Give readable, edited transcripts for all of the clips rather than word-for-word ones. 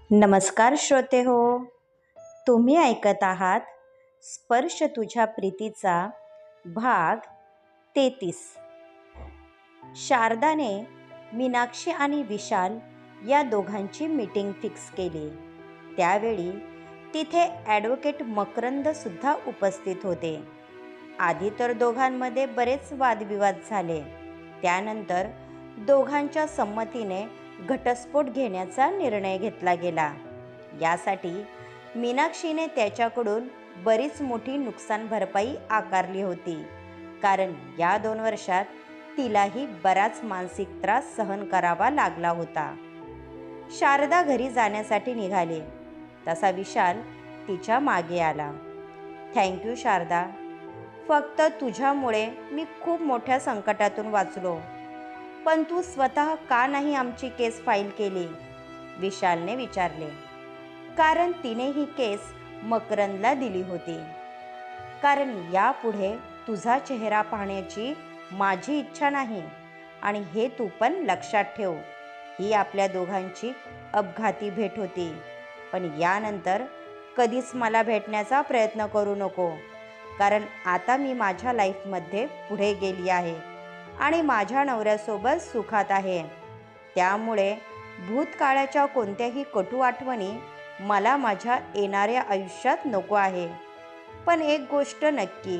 नमस्कार श्रोते हो, तुम्ही ऐकत आहात स्पर्श तुझ्या प्रीतीचा भाग 33. शारदाने मीनाक्षी आणि विशाल या दोघांची मीटिंग फिक्स केली. त्यावेळी तिथे ॲडव्होकेट मकरंद सुद्धा उपस्थित होते. आधी तर दोघांमध्ये बरेच वादविवाद झाले. त्यानंतर दोघांच्या संमतीने घटस्फोट घेण्याचा निर्णय घेतला गेला. यासाठी मीनाक्षीने त्याच्याकडून बरीच मोठी नुकसान भरपाई आकारली होती, कारण या 2 वर्षात तिलाही बराच मानसिक त्रास सहन करावा लागला होता. शारदा घरी जाण्यासाठी निघाली तसा विशाल तिच्या मागे आला. थँक्यू शारदा, फक्त तुझ्यामुळे मी खूप मोठ्या संकटातून वाचलो. पण तू स्वतः का नाही आमची केस फाईल केली? विशालने विचारले. कारण तिने ही केस मकरंदला दिली होती. कारण यापुढे तुझा चेहरा पाहण्याची माझी इच्छा नाही, आणि हे तू पण लक्षात ठेव. ही आपल्या दोघांची अपघाती भेट होती, पण यानंतर कधीच मला भेटण्याचा प्रयत्न करू नको. कारण आता मी माझ्या लाईफमध्ये पुढे गेली आहे आणि माझ्या नवऱ्यासोबत सुखात आहे. त्यामुळे भूतकाळाच्या कोणत्याही कटू आठवणी मला माझ्या येणाऱ्या आयुष्यात नको आहे. पण एक गोष्ट नक्की,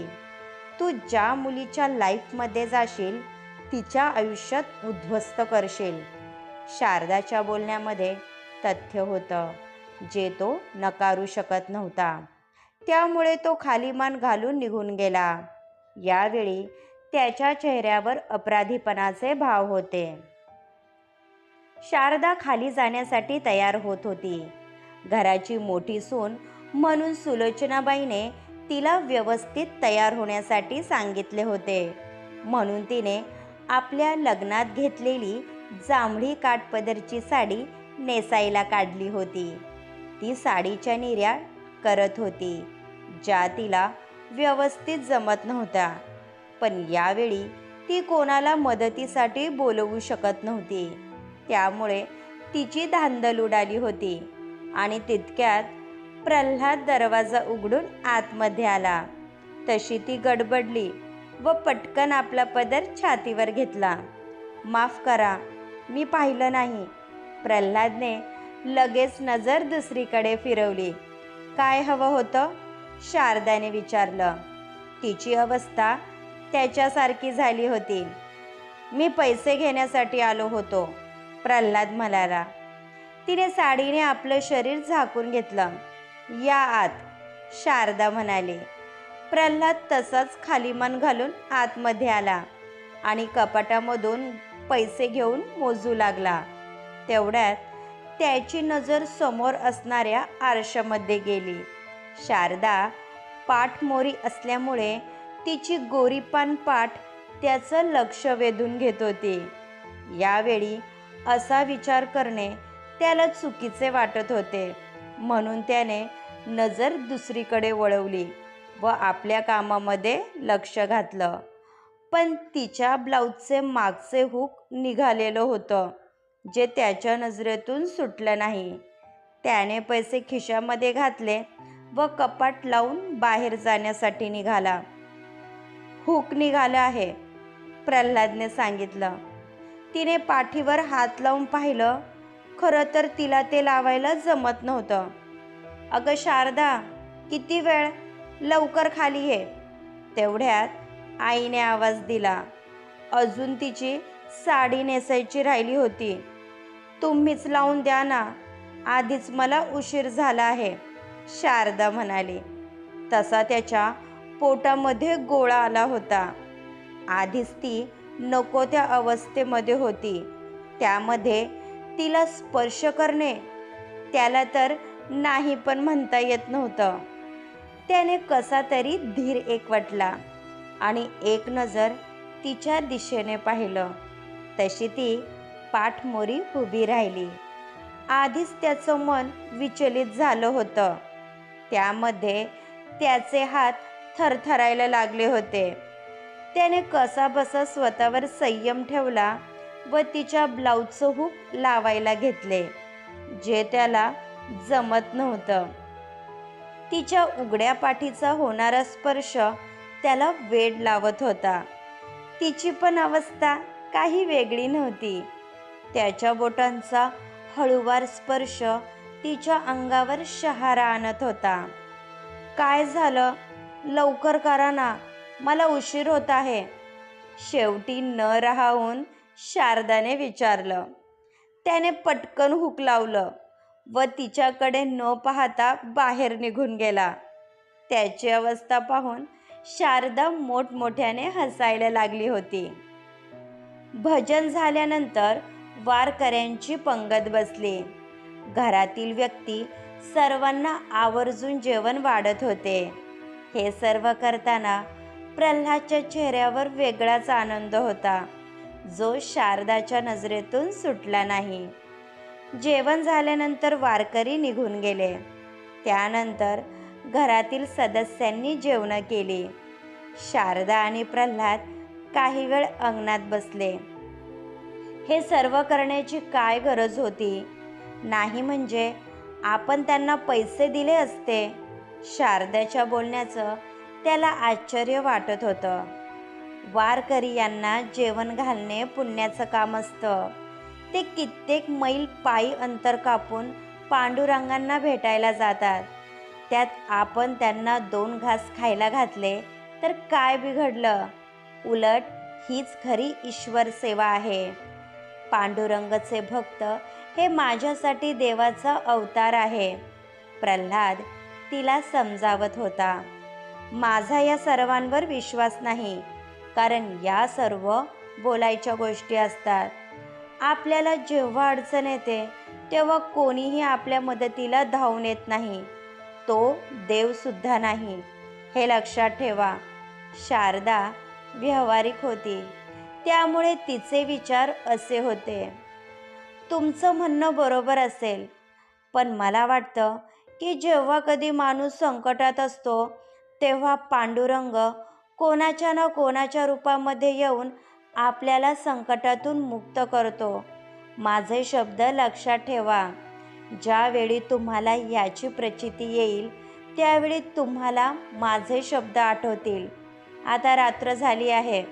तू ज्या मुलीच्या लाईफमध्ये जाशील तिच्या आयुष्यात उद्ध्वस्त करशील. शारदाच्या बोलण्यामध्ये तथ्य होतं, जे तो नकारू शकत नव्हता. त्यामुळे तो खाली मान घालून निघून गेला. यावेळी त्याच्या चेहऱ्यावर अपराधीपणाचे भाव होते. शारदा खाली जाण्यासाठी तयार होत होती. घराची मोठी सून म्हणून सुलोचनाबाईने तिला व्यवस्थित तयार होण्यासाठी सांगितले होते. म्हणून तिने आपल्या लग्नात घेतलेली जांभळी काठपदरची साडी नेसायला काढली होती. ती साडीच्या निर्या करत होती, ज्या तिला व्यवस्थित जमत नव्हत्या. पण यावेळी ती कोणाला मदतीसाठी बोलवू शकत नव्हती. त्यामुळे तिची धांदल उडाली होती. आणि तितक्यात प्रल्हाद दरवाजा उघडून आतमध्ये आला. तशी ती गडबडली व पटकन आपला पदर छातीवर घेतला. माफ करा, मी पाहिलं नाही. प्रल्हादने लगेच नजर दुसरीकडे फिरवली. काय हवं होतं? शारदाने विचारलं. तिची अवस्था त्याच्यासारखी झाली होती. मी पैसे घेण्यासाठी आलो होतो, प्रल्हाद म्हणाला. तिने साडीने आपलं शरीर झाकून घेतलं. या आत, शारदा म्हणाली. प्रल्हाद तसाच खाली मान घालून आतमध्ये आला आणि कपाटामधून पैसे घेऊन मोजू लागला. तेवढ्यात त्याची नजर समोर असणाऱ्या आरशामध्ये गेली. शारदा पाठमोरी असल्यामुळे तिची गोरीपान पाठ त्याचं लक्ष वेधून घेत होती. यावेळी असा विचार करणे त्याला चुकीचे वाटत होते, म्हणून त्याने नजर दुसरीकडे वळवली व आपल्या कामामध्ये लक्ष घातलं. पण तिच्या ब्लाऊजचे मागचे हुक निघालेलं होतं, जे त्याच्या नजरेतून सुटलं नाही. त्याने पैसे खिशामध्ये घातले व कपाट लावून बाहेर जाण्यासाठी निघाला. हुक निघालं आहे, प्रल्हादने सांगितलं. तिने पाठीवर हात लावून पाहिलं. खरं तर तिला ते लावायला जमत नव्हतं. अगं शारदा, किती वेळ? लवकर खाली ये. तेवढ्यात आईने आवाज दिला. अजून तिची साडी नेसायची राहिली होती. तुम्हीच लावून द्या ना, आधीच मला उशीर झाला आहे, शारदा म्हणाली. तसा त्याच्या पोटामध्ये गोळा आला होता. आधीच ती नको त्या अवस्थेमध्ये होती. त्यामध्ये तिला स्पर्श करणे, त्याला तर नाही पण म्हणता येत नव्हतं. त्याने कसा तरी धीर एकवटला आणि एक नजर तिच्या दिशेने पाहिलं. तशी ती पाठमोरी उभी राहिली. आधीच त्याचं मन विचलित झालं होतं. त्यामध्ये त्याचे हात थरथरायला लागले होते. त्याने कसाबसा स्वतःवर संयम ठेवला व तिच्या ब्लाऊजचं हुक लावायला घेतले, जे त्याला जमत नव्हतं. तिच्या उघड्या पाठीचा होणारा स्पर्श त्याला वेड लावत होता. तिची पण अवस्था काही वेगळी नव्हती. त्याच्या बोटांचा हळूवार स्पर्श तिच्या अंगावर शहारा आणत होता. काय झालं? लवकर करा ना, मला उशीर होत आहे. शेवटी न राहून शारदाने विचारलं. त्याने पटकन हुक लावलं व तिच्याकडे न पाहता बाहेर निघून गेला. त्याची अवस्था पाहून शारदा मोठमोठ्याने हसायला लागली होती. भजन झाल्यानंतर वारकऱ्यांची पंगत बसली. घरातील व्यक्ती सर्वांना आवर्जून जेवण वाढत होते. हे सर्व करताना प्रल्हादच्या चेहऱ्यावर वेगळाच आनंद होता, जो शारदाच्या नजरेतून सुटला नाही. जेवण झाल्यानंतर वारकरी निघून गेले. त्यानंतर घरातील सदस्यांनी जेवण केली. शारदा आणि प्रल्हाद काही वेळ अंगणात बसले. हे सर्व करण्याची काय गरज होती? नाही म्हणजे आपण त्यांना पैसे दिले असते. शारदाच्या बोलण्याचं त्याला आश्चर्य वाटत होतं. वारकरी यांना जेवण घालणे पुण्याचं काम असतं. ते कित्येक मैल पायी अंतर कापून पांडुरंगांना भेटायला जातात. त्यात आपण त्यांना 2 घास खायला घातले तर काय बिघडलं? उलट हीच खरी ईश्वर सेवा आहे. पांडुरंगाचे भक्त हे माझ्यासाठी देवाचा अवतार आहे. प्रल्हाद तिला समजावत होता. माझा या सर्वांवर विश्वास नाही, कारण या सर्व बोलायच्या गोष्टी असतात. आपल्याला जेव्हा अडचण येते तेव्हा कोणीही आपल्या मदतीला धावून येत नाही. तो देवसुद्धा नाही, हे लक्षात ठेवा. शारदा व्यावहारिक होती, त्यामुळे तिचे विचार असे होते. तुमचं म्हणणं बरोबर असेल, पण मला वाटतं की जेव्हा कधी माणूस संकटात असतो तेव्हा पांडुरंग कोणाच्या ना कोणाच्या रूपामध्ये येऊन आपल्याला संकटातून मुक्त करतो. माझे शब्द लक्षात ठेवा. ज्यावेळी तुम्हाला याची प्रचिती येईल त्यावेळी तुम्हाला माझे शब्द आठवतील. आता रात्र झाली आहे.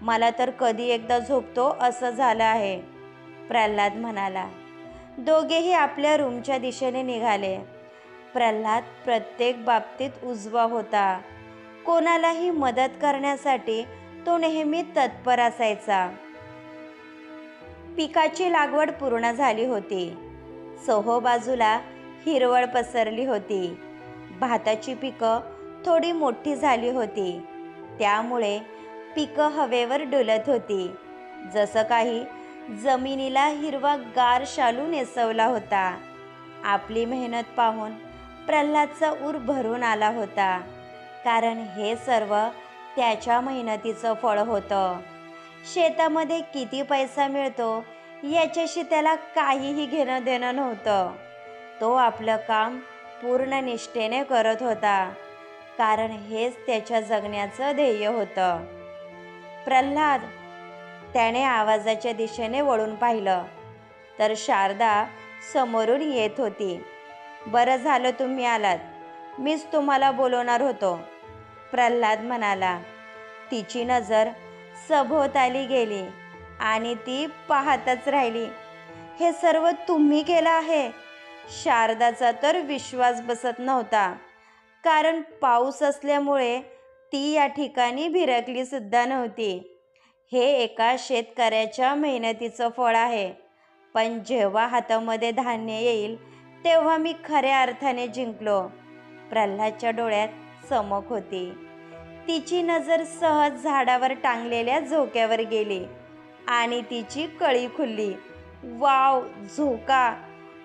मला तर कधी एकदा झोपतो असं झालं आहे, प्रल्हाद म्हणाला. दोघेही आपल्या रूमच्या दिशेने निघाले. प्रल्हाद प्रत्येक बाबतीत उजवा होता. कोणालाही मदत करण्यासाठी तो नेहमी तत्पर असायचा. पिकाची लागवड पूर्ण झाली होती. चोहोबाजूला हिरवळ पसरली होती. भाताची पिकं थोडी मोठी झाली होती, त्यामुळे पिकं हवेवर डुलत होती. जसं काही जमिनीला हिरवा गार शालू नेसवला होता. आपली मेहनत पाहून प्रल्हादचा ऊर भरून आला होता, कारण हे सर्व त्याच्या मेहनतीचं फळ होतं. शेतामध्ये किती पैसा मिळतो याच्याशी त्याला काहीही घेणं देणं नव्हतं. तो आपलं काम पूर्ण निष्ठेने करत होता, कारण हेच त्याच्या जगण्याचं ध्येय होतं. प्रल्हाद, त्याने आवाजाच्या दिशेने वळून पाहिलं तर शारदा समोरून येत होती. बरं झालं तुम्ही आलात, मीच तुम्हाला बोलवणार होतो, प्रल्हाद म्हणाला. तिची नजर सभोवताली गेली आणि ती पाहतच राहिली. हे सर्व तुम्ही केलं आहे? शारदाचा तर विश्वास बसत नव्हता, कारण पाऊस असल्यामुळे ती या ठिकाणी भिरकली सुद्धा नव्हती. हे एका शेतकऱ्याच्या मेहनतीचं फळ आहे, पण जेव्हा हातामध्ये धान्य येईल तेव्हा मी खऱ्या अर्थाने जिंकलो. प्रल्हादच्या डोळ्यात चमक होती. तिची नजर सहज झाडावर टांगलेल्या झोक्यावर गेली आणि तिची कळी खुलली. वाव, झोका!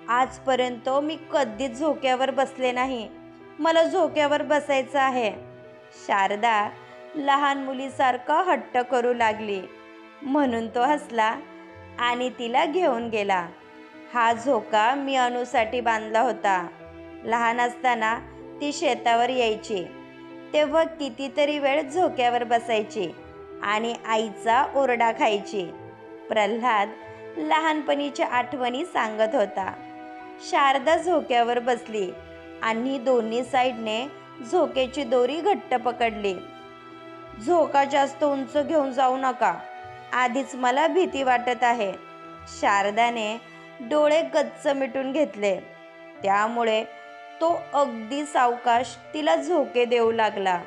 आजपर्यंत मी कधीच झोक्यावर बसले नाही. मला झोक्यावर बसायचं आहे. शारदा लहान मुलीसारखा हट्ट करू लागली, म्हणून तो हसला आणि तिला घेऊन गेला. हा झोका मी अनुसाठी बांधला होता. लहान असताना ती शेतावर यायची तेव्हा कितीतरी वेळ झोक्यावर बसायची आणि आईचा ओरडा खायची. प्रल्हाद लहानपणीच्या आठवणी सांगत होता. शारदा झोक्यावर बसली आणि दोन्ही साईडने झोक्याची दोरी घट्ट पकडली. झोका जास्त उंच घेऊन जाऊ नका, आधीच मला भीती वाटत आहे. शारदाने डोळे गच्च मिटून घेतले. त्यामुळे तो अगदी सावकाश तिला झोके देऊ लागला.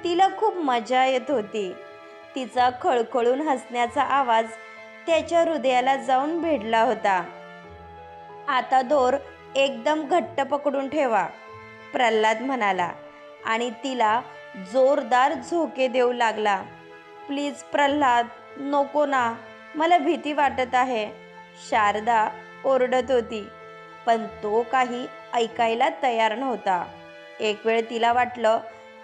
तिला खूप मजा येत होती. तिचा खळखळून हसण्याचा आवाज त्याच्या हृदयाला जाऊन भिडला होता. आता दोर एकदम घट्ट पकडून ठेवा, प्रल्हाद म्हणाला आणि तिला जोरदार झोके देऊ लागला. प्लीज प्रल्हाद, नको ना, मला भीती वाटत आहे, शारदा ओरडत होती. पण तो काही ऐकायला तयार नव्हता. एक वेळ तिला वाटलं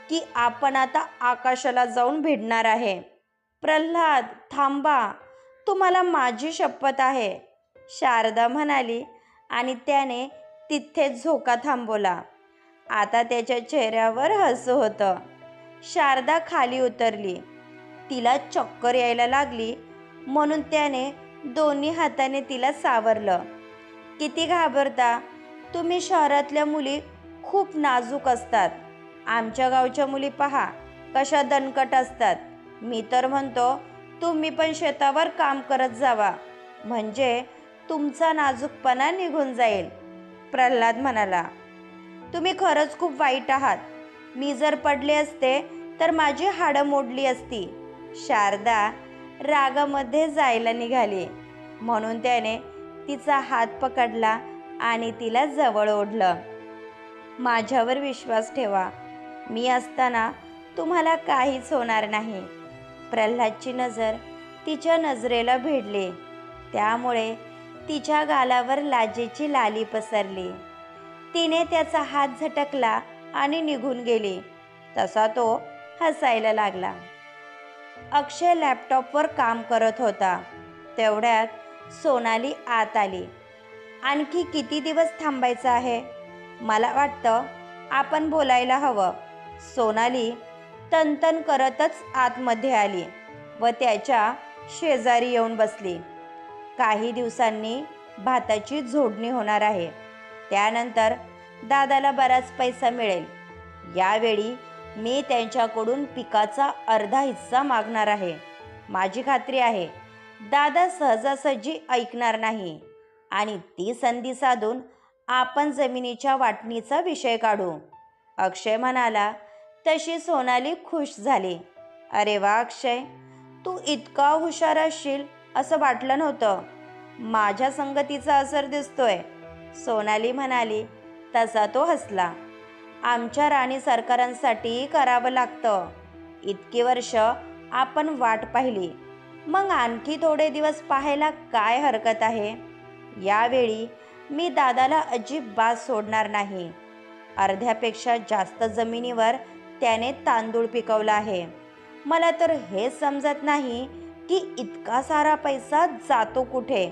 की आपण आता आकाशाला जाऊन भिडणार आहे. प्रल्हाद थांबा, तुम्हाला माझी शपथ आहे, शारदा म्हणाली आणि त्याने तिथेच झोका थांबवला. आता त्याच्या चेहऱ्यावर हसू होतं. शारदा खाली उतरली. तिला चक्कर यायला लागली म्हणून त्याने दोन्ही हाताने तिला सावरलं. किती घाबरता तुम्ही, शहरातल्या मुली खूप नाजूक असतात. आमच्या गावच्या मुली पहा कशा दणकट असतात. मी तर म्हणतो तुम्ही पण शेतावर काम करत जावा, म्हणजे तुमचा नाजूकपणा निघून जाईल, प्रल्हाद म्हणाला. तुम्ही खरंच खूप वाईट आहात. मी जर पडले असते तर माझी हाडं मोडली असती, शारदा रागामध्ये जायला निघाली. म्हणून त्याने तिचा हात पकडला आणि तिला जवळ ओढलं. माझ्यावर विश्वास ठेवा, मी असताना तुम्हाला काहीच होणार नाही. प्रल्हादची नजर तिच्या नजरेला भिडली. त्यामुळे तिच्या गालावर लाजेची लाली पसरली. तिने त्याचा हात झटकला आणि निघून गेली. तसा तो हसायला लागला. अक्षय लॅपटॉपवर काम करत होता. तेवढ्यात सोनाली आत आली. आणखी किती दिवस थांबायचं आहे? मला वाटतं आपण बोलायला हवं. सोनाली तनतन करतच आतमध्ये आली व त्याच्या शेजारी येऊन बसली. काही दिवसांनी भाताची झोडणी होणार आहे. त्यानंतर दादाला बराच पैसा मिळेल. यावेळी मी त्यांच्याकडून पिकाचा अर्धा हिस्सा मागणार आहे. माझी खात्री आहे दादा सहजासहजी ऐकणार नाही आणि ती संधी साधून आपण जमिनीच्या वाटणीचा विषय काढू, अक्षय म्हणाला. तशी सोनाली खुश झाली. अरे वा अक्षय, तू इतका हुशार असशील असं वाटलं नव्हतं. माझ्या संगतीचा असर दिसतोय, सोनाली म्हणाली. तसा तो हसला. आमच्या राणी सरकारांसाठी करावं लागतं. इतकी वर्ष आपण वाट पाहिली, मग आणखी थोडे दिवस पाहायला काय हरकत आहे. यावेळी मी दादाला अजिबात सोडणार नाही. अर्ध्यापेक्षा जास्त जमिनीवर त्याने तांदूळ पिकवला आहे. मला तर हे समजत नाही की इतका सारा पैसा जातो कुठे.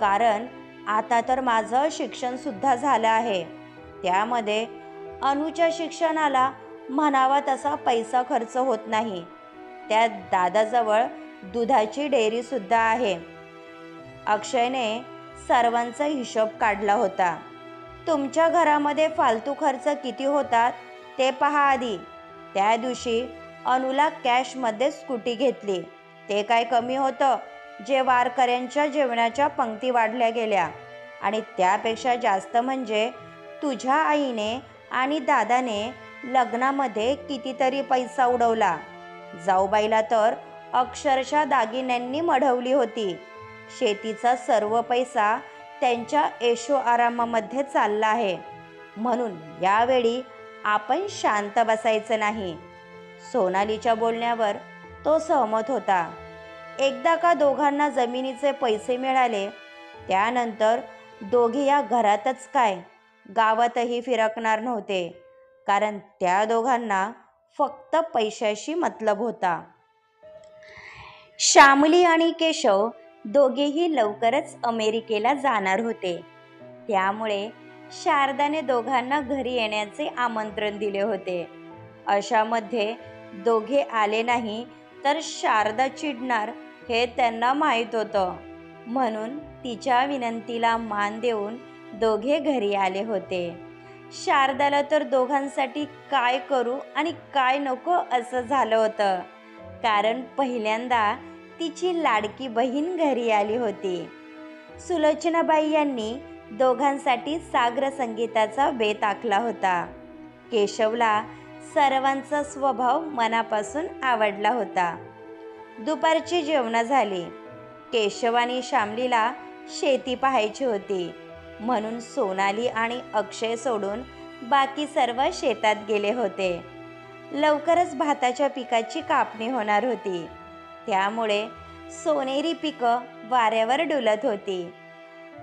कारण आता तर माझं शिक्षणसुद्धा झालं आहे. त्यामध्ये अनुच्या शिक्षणाला म्हणावा तसा पैसा खर्च होत नाही. त्यात दादाजवळ दुधाची डेअरीसुद्धा आहे. अक्षयने सर्वांचा हिशोब काढला होता. तुमच्या घरामध्ये फालतू खर्च किती होतात ते पहा आधी. त्या दिवशी अनुला कॅशमध्ये स्कूटी घेतली. ते काय कमी होतं जे वारकऱ्यांच्या जेवणाच्या पंक्ती वाढल्या गेल्या. आणि त्यापेक्षा जास्त म्हणजे तुझ्या आईने आणि दादाने लग्नामध्ये कितीतरी पैसा उडवला. जाऊबाईला तर अक्षरशः दागिन्यांनी मढवली होती. शेतीचा सर्व पैसा त्यांच्या ऐशो आरामामध्ये चालला आहे. म्हणून यावेळी आपण शांत बसायचं नाही. सोनालीच्या बोलण्यावर तो सहमत होता. एकदा का दोघांना जमिनीचे पैसे मिळाले, त्यानंतर दोघे या घरातच काय गावातही फिरकणार नव्हते. कारण त्या दोघांना फक्त पैशाशी मतलब होता. श्यामली आणि केशव दोघेही लवकरच अमेरिकेला जाणार होते. त्यामुळे शारदाने दोघांना घरी येण्याचे आमंत्रण दिले होते. अशामध्ये दोघे आले नाही तर शारदा चिडणार हे त्यांना माहीत होतं. म्हणून तिच्या विनंतीला मान देऊन दोघे घरी आले होते. शारदाला तर दोघांसाठी काय करू आणि काय नको असं झालं होतं, कारण पहिल्यांदा तिची लाडकी बहीण घरी आली होती. सुलोचनाबाई यांनी दोघांसाठी सागर संगीताचा बेत आखला होता. केशवला सर्वांचा स्वभाव मनापासून आवडला होता. दुपारची जेवणं झाली. केशव आणि श्यामलीला शेती पाहायची होती, म्हणून सोनाली आणि अक्षय सोडून बाकी सर्व शेतात गेले होते. लवकरच भाताच्या पिकाची कापणी होणार होती, त्यामुळे सोनेरी पिकं वाऱ्यावर डुलत होती.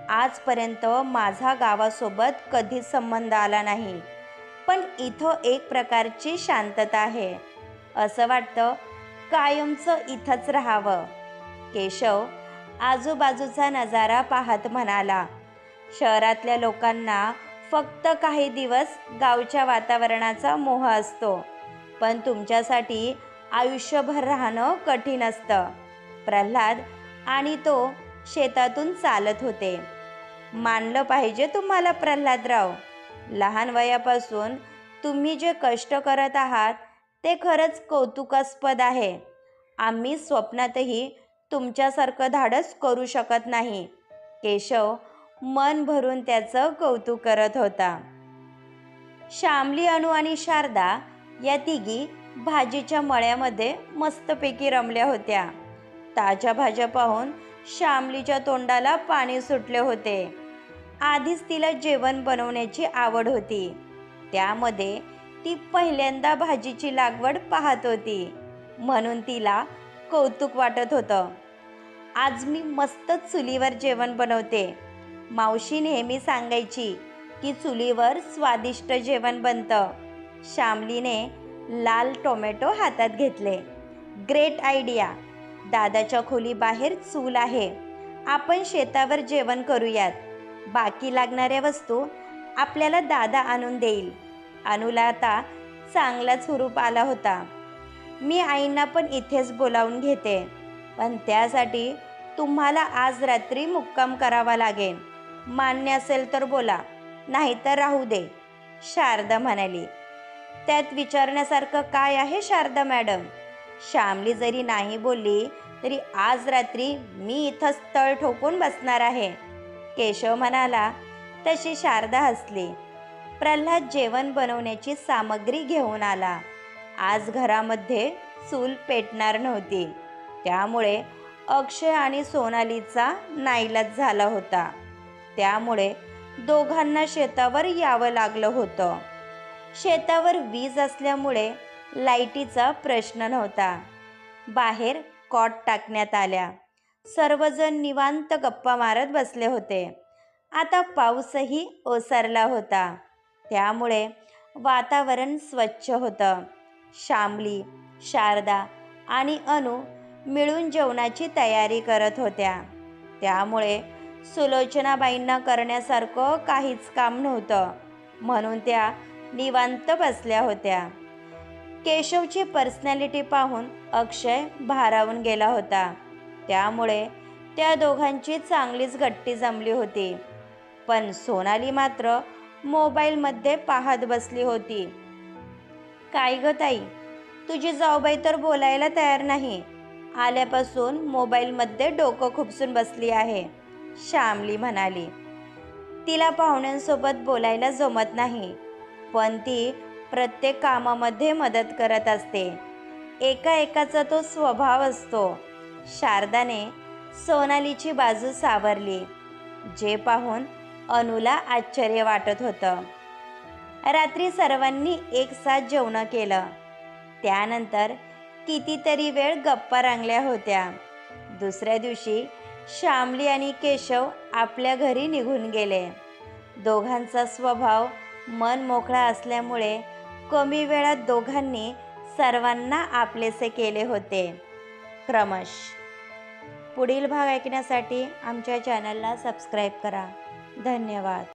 आजपर्यंत माझा गावासोबत कधीच संबंध आला नाही, पण इथं एक प्रकारची शांतता आहे. असं वाटतं कायमचं इथंच राहावं. केशव आजूबाजूचा नजारा पाहत म्हणाला, शहरातल्या लोकांना फक्त काही दिवस गावच्या वातावरणाचा मोह असतो, पण तुमच्यासाठी आयुष्यभर राहणं कठीण असतं. प्रल्हाद आणि तो शेतातून चालत होते. मानलं पाहिजे तुम्हाला प्रल्हादराव, लहान वयापासून तुम्ही जे कष्ट करत आहात ते खरंच कौतुकास्पद आहे. आम्ही स्वप्नातही तुमच्यासारखं धाडस करू शकत नाही. केशव मन भरून त्याचं कौतुक करत होता. श्यामली, अनु आणि शारदा या तिघी भाजीच्या मळ्यामध्ये मस्तपैकी रमल्या होत्या. ताज्या भाज्या पाहून श्यामलीच्या तोंडाला पाणी सुटले होते. आधीच तिला जेवण बनवण्याची आवड होती, त्यामध्ये ती पहिल्यांदा भाजीची लागवड पाहत होती, म्हणून तिला कौतुक वाटत होतं. आज मी मस्त चुलीवर जेवण बनवते. मावशी नेहमी सांगायची की चुलीवर स्वादिष्ट जेवण बनतं. श्यामलीने लाल टोमॅटो हातात घेतले. Great idea. दादाच्या खोलीबाहेर चूल आहे. आपण शेतावर जेवण करूयात. बाकी लागणाऱ्या वस्तू आपल्याला दादा आणून देईल. अनुला आता चांगलाच हुरूप आला होता. मी आईंना पण इथेच बोलावून घेते, पण त्यासाठी तुम्हाला आज रात्री मुक्काम करावा लागेल. मान्य असेल तर बोला, नाहीतर राहू दे, शारदा म्हणाली. त्यात विचारण्यासारखं काय आहे शारदा मॅडम? श्यामली जरी नाही बोलली तरी आज रात्री मी इथंच तळ ठोकून बसणार आहे, केशव म्हणाला. तशी शारदा हसली. प्रल्हाद जेवण बनवण्याची सामग्री घेऊन आला. आज घरामध्ये चूल पेटणार नव्हती, त्यामुळे अक्षय आणि सोनालीचा नाईलाज झाला होता. त्यामुळे दोघांना शेतावर यावं लागलं होतं. शेतावर वीज असल्यामुळे लाईटीचा प्रश्न नव्हता. बाहेर कॉट टाकण्यात आल्या. सर्वजण निवांत गप्पा मारत बसले होते. आता पाऊसही ओसरला होता, त्यामुळे वातावरण स्वच्छ होतं. श्यामली, शारदा आणि अनु मिळून जेवणाची तयारी करत होत्या, त्यामुळे सुलोचनाबाईंना करण्यासारखं काहीच काम नव्हतं, म्हणून त्या निवांत बसल्या होत्या. केशवची पर्सनॅलिटी पाहून अक्षय भारावून गेला होता, त्यामुळे त्या दोघांची चांगलीच गट्टी जमली होती. पण सोनाली मात्र मोबाईलमध्ये पाहत बसली होती. काय ग ताई, तुझी जाऊबाई तर बोलायला तयार नाही. आल्यापासून मोबाईलमध्ये डोकं खुपसून बसली आहे, श्यामली म्हणाली. तिला पाहुण्यांसोबत बोलायला जमत नाही, पण ती प्रत्येक कामामध्ये मदत करत असते. एकाचा तो स्वभाव असतो. शारदाने सोनालीची बाजू सावरली, जे पाहून अनुला आश्चर्य वाटत होतं. रात्री सर्वांनी एक साथ जेवण केलं. त्यानंतर कितीतरी वेळ गप्पा रंगल्या होत्या. दुसऱ्या दिवशी श्यामली आणि केशव आपल्या घरी निघून गेले. दोघांचा स्वभाव मन मोकळा असल्यामुळे कमी वेळात दोघांनी सर्वांना आपलेसे केले होते. क्रमश. पुढील भाग ऐकण्यासाठी आमच्या चॅनलला सबस्क्राईब करा. धन्यवाद.